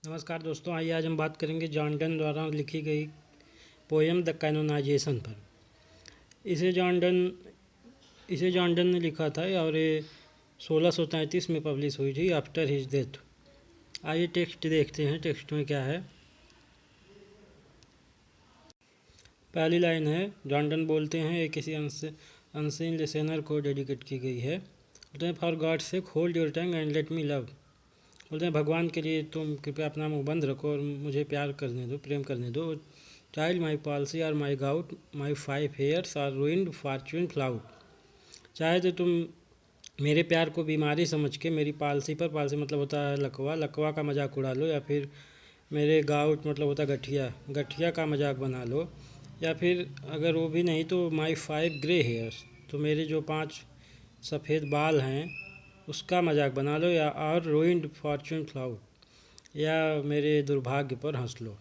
नमस्कार दोस्तों, आइए आज हम बात करेंगे जॉन डन द्वारा लिखी गई पोएम द कैनोनाइजेशन पर। इसे जॉन डन इसे जॉन डन ने लिखा था और ये 1633 में पब्लिश हुई थी आफ्टर हिज डेथ। आइए टेक्स्ट देखते हैं, टेक्स्ट में क्या है। पहली लाइन है, जॉन डन बोलते हैं, ये किसी अनसीन लिसनर को डेडिकेट की गई है। बोलते हैं, for God sake hold your tongue and let me love. बोलते हैं, भगवान के लिए तुम कृपया अपना मुंह बंद रखो और मुझे प्यार करने दो, प्रेम करने दो। Child my policy are my gout, my 5 heirs are ruined fortune flout. चाहे तो तुम मेरे प्यार को बीमारी समझ के मेरी पॉलिसी पर, पॉलिसी मतलब होता है लकवा, लकवा का मजाक उड़ा लो, या फिर मेरे गाउट मतलब होता है गठिया, गठिया का मजाक बना लो, या फिर अगर वो भी नहीं तो माई 5 ग्रे हेयर्स, तो मेरे जो 5 सफ़ेद बाल हैं उसका मजाक बना लो, या और रुइंड फॉर्चून फ्लाउट, या मेरे दुर्भाग्य पर हंस लो।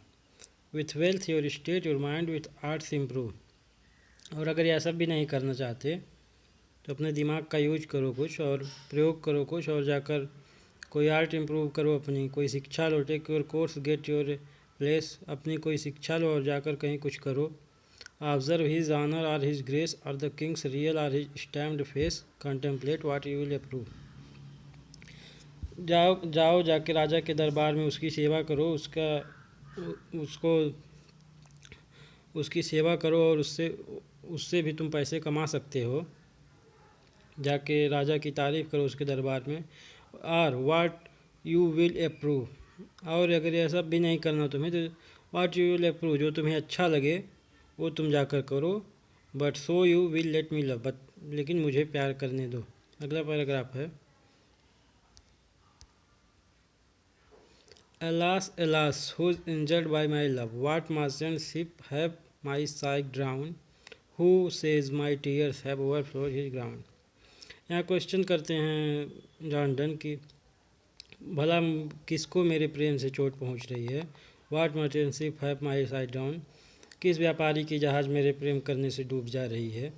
With wealth your state your mind with arts improve. और अगर ये सब भी नहीं करना चाहते तो अपने दिमाग का यूज करो कुछ, और प्रयोग करो कुछ, और जाकर कोई आर्ट इम्प्रूव करो, अपनी कोई शिक्षा लो, take your course get your place, अपनी कोई शिक्षा लो और जाकर कहीं कुछ करो। ऑब्जर्व हिज ऑनर और हिज ग्रेस और द किंग्स रियल और his stamped face, contemplate what you will approve. जाओ जाओ जाके राजा के दरबार में उसकी सेवा करो, उसको उसकी सेवा करो, और उससे उससे भी तुम पैसे कमा सकते हो। जाके राजा की तारीफ़ करो उसके दरबार में। और वाट यू विल अप्रूव, और अगर यह सब भी नहीं करना तुम्हें तो वाट यू विल अप्रूव, जो तुम्हें अच्छा लगे वो तुम जाकर करो। But so you will let me love, but लेकिन मुझे प्यार करने दो। अगला पैराग्राफ है, Alas, alas, who's injured by my love? What merchant ship have my sight drowned? Who says my tears have overflowed his ground? यहाँ question करते हैं जॉन डन की, भला किसको मेरे प्रेम से चोट पहुँच रही है। What merchant ship have my side down, किस व्यापारी की जहाज़ मेरे प्रेम करने से डूब जा रही है,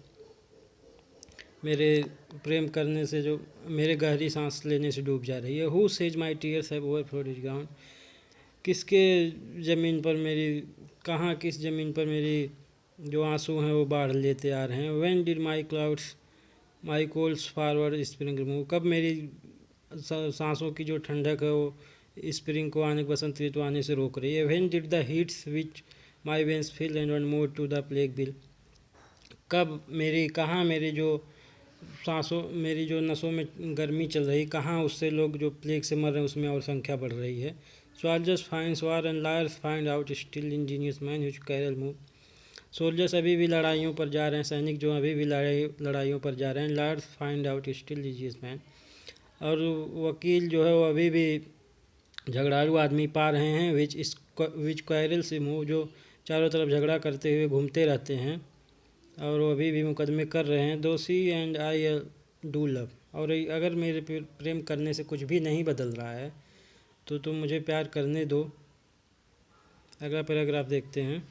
मेरे प्रेम करने से जो मेरे गहरी सांस लेने से डूब जा रही है। Who says my tears have overflowed his ground, किसके ज़मीन पर मेरी, कहाँ किस ज़मीन पर मेरी जो आंसू हैं वो बाढ़ लेते आ रहे हैं। When did my clouds my colds forward spring remove, कब मेरी सांसों की जो ठंडक है वो स्प्रिंग को आने, बसंत ऋतु आने से रोक रही है। When did the heats which my veins feel and one more to the plague bill, कब मेरी, कहाँ मेरी जो सांसों, मेरी जो नसों में गर्मी चल रही, कहाँ उससे लोग जो प्लेग से मर रहे हैं उसमें और संख्या बढ़ रही है। Soldiers find war and liars find out still ingenious man whose carol move, soldiers अभी भी लड़ाइयों पर जा रहे हैं, सैनिक जो अभी भी लड़ाइयों पर जा रहे हैं। Lawyers find out still ingenious man, और वकील जो है वो अभी भी झगड़ालू आदमी पा रहे हैं। विच क्वारल से मूव, जो चारों तरफ झगड़ा करते हुए घूमते रहते हैं और वो अभी भी मुकदमे कर रहे हैं। दो सी एंड आई डू लव, और अगर मेरे प्रेम करने से कुछ भी नहीं बदल रहा है तो तुम मुझे प्यार करने दो। अगला पैराग्राफ देखते हैं,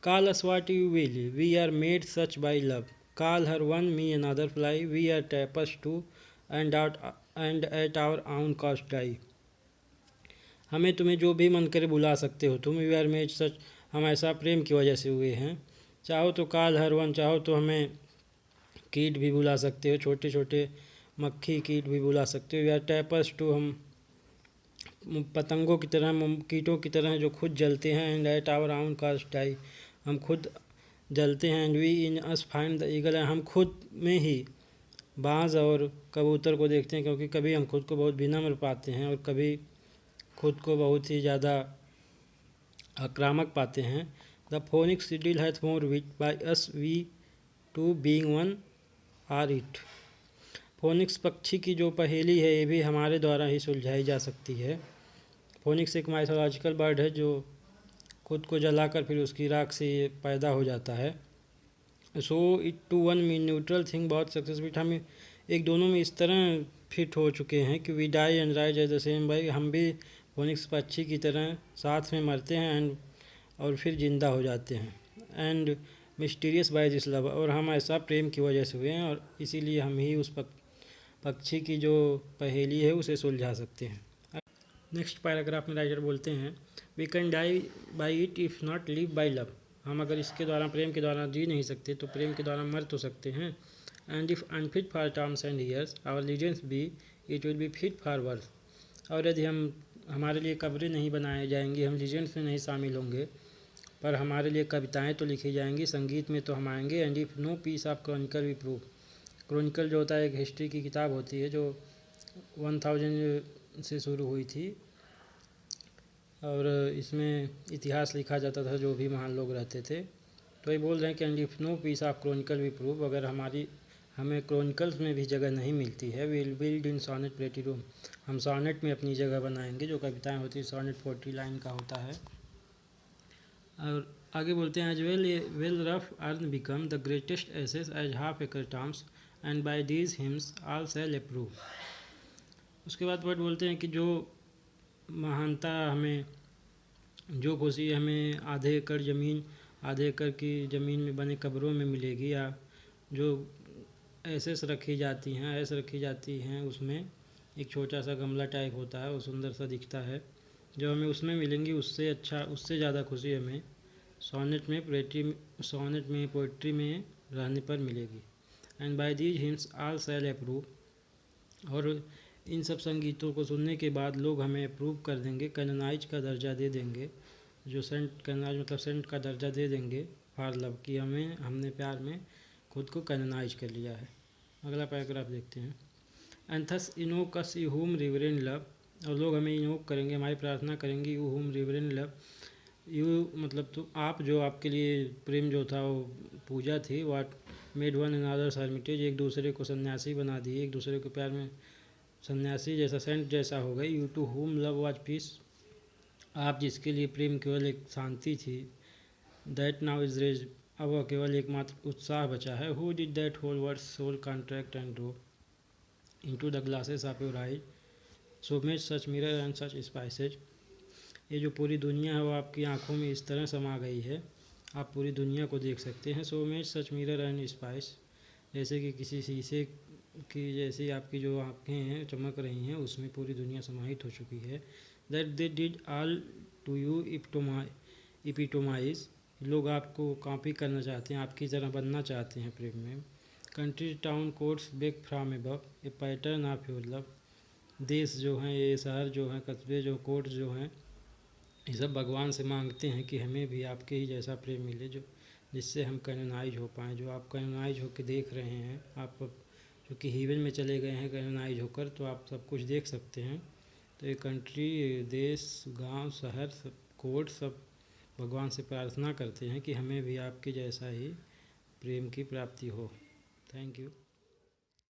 call us what you will, we are made such by love, call her one me another fly, we are tapers too and out and at our own cost die. हमें तुम्हें जो भी मन करे बुला सकते हो तुम, वी आर मेड सच, हम ऐसा प्रेम की वजह से हुए हैं। चाहो तो काल हर वन, चाहो तो हमें कीट भी बुला सकते हो, छोटे छोटे मक्खी कीट भी बुला सकते हो। वी आर टैपस टू, हम पतंगों की तरह, कीटों की तरह जो खुद जलते हैं। And at our own cost die, हम खुद जलते हैं। And we in us find the eagle, हम खुद में ही बाज और कबूतर को देखते हैं, क्योंकि कभी हम खुद को बहुत विनम्र पाते हैं और कभी खुद को बहुत ही ज़्यादा आक्रामक पाते हैं। The phoenix riddle hath more wit by us we two being one are it, phoenix पक्षी की जो पहेली है ये भी हमारे द्वारा ही सुलझाई जा सकती है। फोनिक्स एक माइथोलॉजिकल बर्ड है जो खुद को जलाकर फिर उसकी राख से ये पैदा हो जाता है। So it to one mean neutral thing, बहुत सक्सेसफुल, हम एक दोनों में इस तरह फिट हो चुके हैं कि we die and rise at the same, भाई हम भी फोनिक्स पक्षी की तरह साथ में मरते हैं एंड और फिर ज़िंदा हो जाते हैं। And mysterious by this love, और हम ऐसा प्रेम की वजह से हुए हैं और इसीलिए हम ही उस पक्षी की जो पहेली है उसे सुलझा सकते हैं। नेक्स्ट पैराग्राफ में राइटर बोलते हैं, we can die by it if not live by love. हम अगर इसके द्वारा, प्रेम के द्वारा जी नहीं सकते तो प्रेम के द्वारा मर तो सकते हैं। And if unfit for terms and years our legends be, it will be fit for verse. और यदि हमारे लिए कब्रें नहीं बनाए जाएंगी, हम लीजेंड्स में नहीं शामिल होंगे, पर हमारे लिए कविताएं तो लिखी जाएंगी, संगीत में तो हम आएंगे। And if no piece of chronicle we prove. Chronicle जो होता है एक हिस्ट्री की किताब होती है जो 1000 से शुरू हुई थी, और इसमें इतिहास लिखा जाता था जो भी महान लोग रहते थे। तो ये बोल रहे हैं कि and if no piece of chronicle we prove, अगर हमें क्रॉनिकल्स में भी जगह नहीं मिलती है, will build in sonnet pretty room, हम सॉनेट में अपनी जगह बनाएंगे। जो कविताएं होती है सॉनेट 40 लाइन का होता है। और आगे बोलते हैं, as well rough urn become the greatest ashes as half acre terms and by these hymns all shall approve. उसके बाद वर्ड बोलते हैं कि जो महानता हमें, जो खुशी हमें आधे एकड़ की ज़मीन में बने कब्रों में मिलेगी, या जो एसेस रखी जाती हैं उसमें एक छोटा सा गमला टाइप होता है, वो सुंदर सा दिखता है, जो हमें उसमें मिलेंगी, उससे ज़्यादा खुशी हमें सोनेट में पोइट्री में रहने पर मिलेगी। And by these hymns all shall approve, और इन सब संगीतों को सुनने के बाद लोग हमें अप्रूव कर देंगे, कैनोनाइज का दर्जा दे देंगे, जो सेंट, कैनोनाइज मतलब सेंट का दर्जा दे देंगे फॉर लव, कि हमने प्यार में खुद को कैनोनाइज कर लिया है। अगला पैराग्राफ देखते हैं। And thus Enoch us you हुम रिवरेंड लव, और लोग हमें इनोक करेंगे, हमारी प्रार्थना करेंगे, यू हुम रिवरेंड लव, यू मतलब तो आप, जो आपके लिए प्रेम जो था वो पूजा थी, वाट मेड वन अनदर हर्मिटेज, एक दूसरे को सन्यासी बना दिए, एक दूसरे के प्यार में सन्यासी जैसा, सेंट जैसा हो गए। You to whom love was peace, आप जिसके लिए प्रेम केवल एक शांति थी, दैट नाउ इज रेज, अब वह केवल एकमात्र उत्साह बचा है। Who did that whole world soul contract and drew into the glasses of your eyes, so made such mirror and such spices. ये जो पूरी दुनिया है वो आपकी आंखों में इस तरह समा गई है, आप पूरी दुनिया को देख सकते हैं। सो made such mirror and spice, जैसे कि किसी शीशे की जैसी आपकी जो आँखें हैं चमक रही हैं, उसमें पूरी दुनिया समाहित हो चुकी है। That they did all to you epitomize, लोग आपको कॉपी करना चाहते हैं, आपकी तरह बनना चाहते हैं प्रेम में। Country town courts beg from above a pattern of your love, देश जो हैं, ये शहर जो हैं, कस्बे जो, कोट्स जो हैं, ये सब भगवान से मांगते हैं कि हमें भी आपके ही जैसा प्रेम मिले, जो जिससे हम कैनोनाइज हो पाएँ। जो आप कैनोनाइज होकर देख रहे हैं, आप जो कि हीवन में चले गए हैं कैनोनाइज होकर, तो आप सब कुछ देख सकते हैं। तो ये कंट्री, देश, गांव, शहर, सब कोर्ट, सब भगवान से प्रार्थना करते हैं कि हमें भी आपके जैसा ही प्रेम की प्राप्ति हो। Thank you.